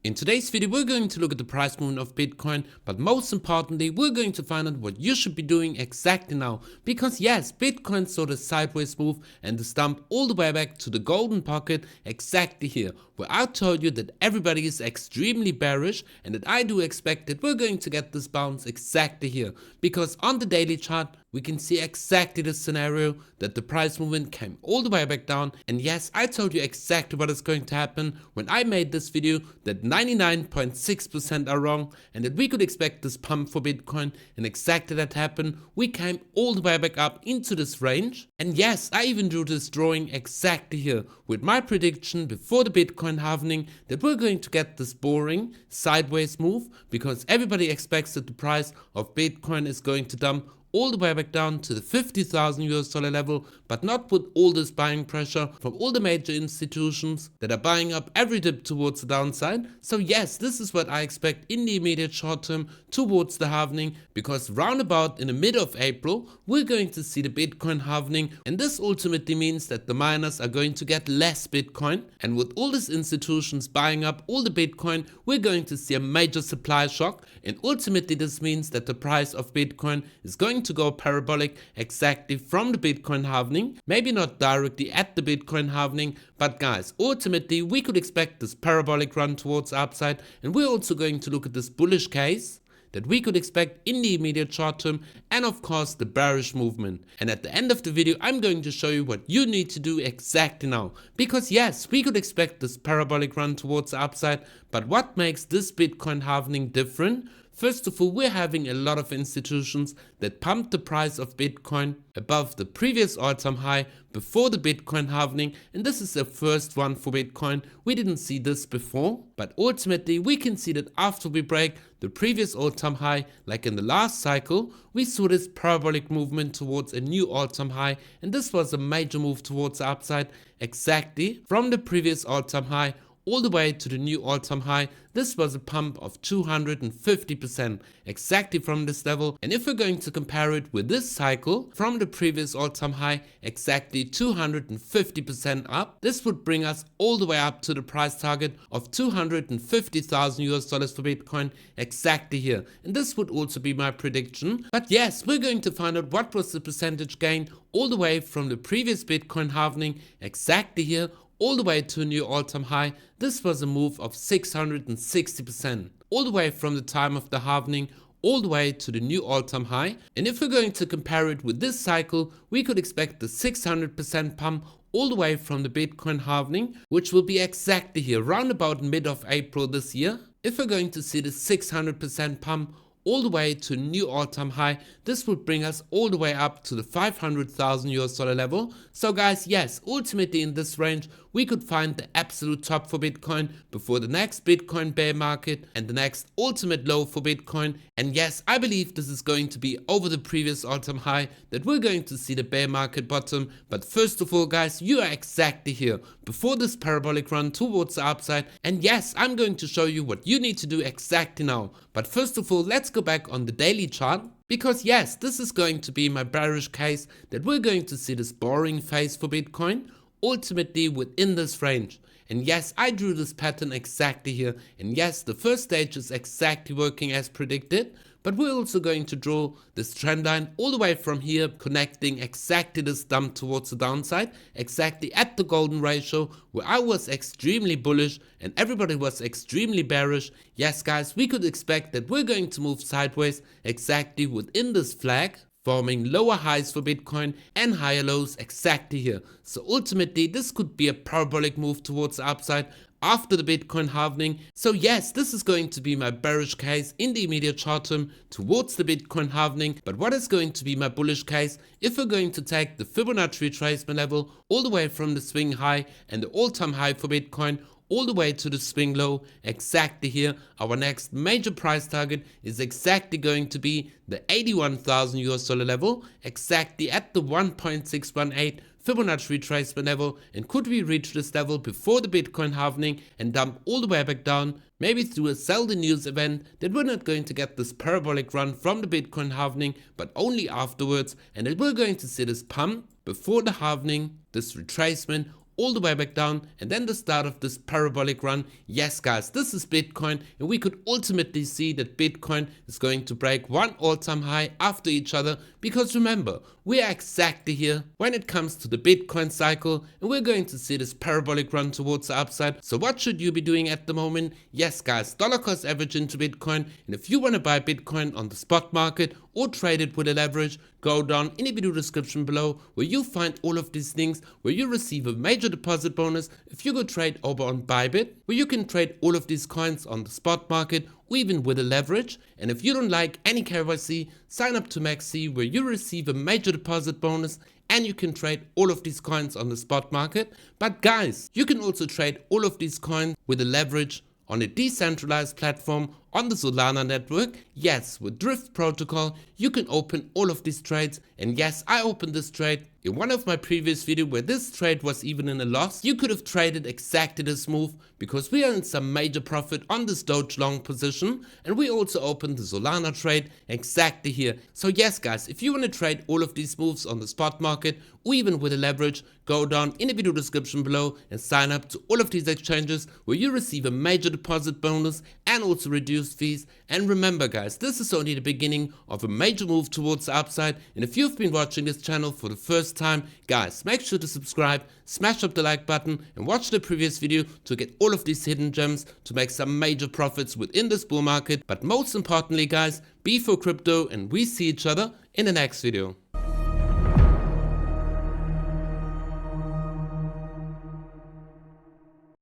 In today's video, we're going to look at the price movement of Bitcoin, but most importantly, we're going to find out what you should be doing exactly now. Because yes, Bitcoin saw the sideways move and the stump all the way back to the golden pocket exactly here, where I told you that everybody is extremely bearish and that I do expect that we're going to get this bounce exactly here. Because on the daily chart, we can see exactly the scenario that the price movement came all the way back down. And yes, I told you exactly what is going to happen when I made this video, that 99.6% are wrong and that we could expect this pump for Bitcoin, and exactly that happened. We came all the way back up into this range. And yes, I even drew this drawing exactly here with my prediction before the Bitcoin halving that we're going to get this boring sideways move, because everybody expects that the price of Bitcoin is going to dump all the way back down to the $50,000 level, but not with all this buying pressure from all the major institutions that are buying up every dip towards the downside. So yes, this is what I expect in the immediate short term towards the halving, because roundabout in the mid of April, we're going to see the Bitcoin halving, and this ultimately means that the miners are going to get less Bitcoin, and with all these institutions buying up all the Bitcoin, we're going to see a major supply shock, and ultimately this means that the price of Bitcoin is going to go parabolic exactly from the Bitcoin halving. Maybe not directly at the Bitcoin halving, but guys, ultimately we could expect this parabolic run towards the upside, and we're also going to look at this bullish case that we could expect in the immediate short term, and of course the bearish movement. And at the end of the video, I'm going to show you what you need to do exactly now. Because yes, we could expect this parabolic run towards the upside, but what makes this Bitcoin halving different? First of all, we're having a lot of institutions that pumped the price of Bitcoin above the previous all-time high before the Bitcoin halving, and this is the first one for Bitcoin. We didn't see this before, but ultimately we can see that after we break the previous all-time high, like in the last cycle, we saw this parabolic movement towards a new all-time high, and this was a major move towards the upside exactly from the previous all-time high all the way to the new all-time high. This was a pump of 250% exactly from this level, and if we're going to compare it with this cycle from the previous all-time high, exactly 250% up, this would bring us all the way up to the price target of $250,000 for Bitcoin exactly here. And this would also be my prediction. But yes, we're going to find out what was the percentage gain all the way from the previous Bitcoin halving exactly here all the way to a new all-time high. This was a move of 660%, all the way from the time of the halving all the way to the new all-time high. And if we're going to compare it with this cycle, we could expect the 600% pump all the way from the Bitcoin halving, which will be exactly here, round about mid of April this year. If we're going to see the 600% pump all the way to a new all-time high, this would bring us all the way up to the $500,000 level. So guys, yes, ultimately in this range, we could find the absolute top for Bitcoin before the next Bitcoin bear market and the next ultimate low for Bitcoin. And yes, I believe this is going to be over the previous all-time high, that we're going to see the bear market bottom. But first of all, guys, you are exactly here before this parabolic run towards the upside. And yes, I'm going to show you what you need to do exactly now. But first of all, let's go back on the daily chart. Because yes, this is going to be my bearish case, that we're going to see this boring phase for Bitcoin ultimately within this range. And yes, I drew this pattern exactly here, and yes, the first stage is exactly working as predicted. But we're also going to draw this trend line all the way from here, connecting exactly this dump towards the downside, exactly at the golden ratio, where I was extremely bullish and everybody was extremely bearish. Yes guys, we could expect that we're going to move sideways exactly within this flag, forming lower highs for Bitcoin and higher lows exactly here. So ultimately this could be a parabolic move towards the upside after the Bitcoin halving. So yes, this is going to be my bearish case in the immediate short term towards the Bitcoin halving. But what is going to be my bullish case if we're going to take the Fibonacci retracement level all the way from the swing high and the all-time high for Bitcoin all the way to the swing low exactly here? Our next major price target is exactly going to be the $81,000 level, exactly at the 1.618 Fibonacci retracement level. And could we reach this level before the Bitcoin halving and dump all the way back down, maybe through a sell the news event, that we're not going to get this parabolic run from the Bitcoin halving, but only afterwards, and that we're going to see this pump before the halving, this retracement all the way back down, and then the start of this parabolic run. Yes guys, this is Bitcoin, and we could ultimately see that Bitcoin is going to break one all-time high after each other, because remember, we are exactly here when it comes to the Bitcoin cycle, and we're going to see this parabolic run towards the upside. So what should you be doing at the moment? Yes guys, dollar cost average into Bitcoin, and if you want to buy Bitcoin on the spot market or trade it with a leverage, go down in the video description below where you find all of these things, where you receive a major deposit bonus if you go trade over on Bybit, where you can trade all of these coins on the spot market or even with a leverage. And if you don't like any KYC, sign up to MEXC where you receive a major deposit bonus and you can trade all of these coins on the spot market. But guys, you can also trade all of these coins with a leverage on a decentralized platform on the Solana network. Yes, with Drift protocol, you can open all of these trades. And yes, I opened this trade in one of my previous videos where this trade was even in a loss. You could have traded exactly this move because we are in some major profit on this Doge long position, and we also opened the Solana trade exactly here. So yes guys, if you want to trade all of these moves on the spot market or even with a leverage, go down in the video description below and sign up to all of these exchanges where you receive a major deposit bonus and also reduced fees. And remember guys, this is only the beginning of a major move towards the upside, and if you've been watching this channel for the first time, guys, make sure to subscribe, smash up the like button and watch the previous video to get all of these hidden gems to make some major profits within this bull market. But most importantly guys, be for crypto, and we see each other in the next video.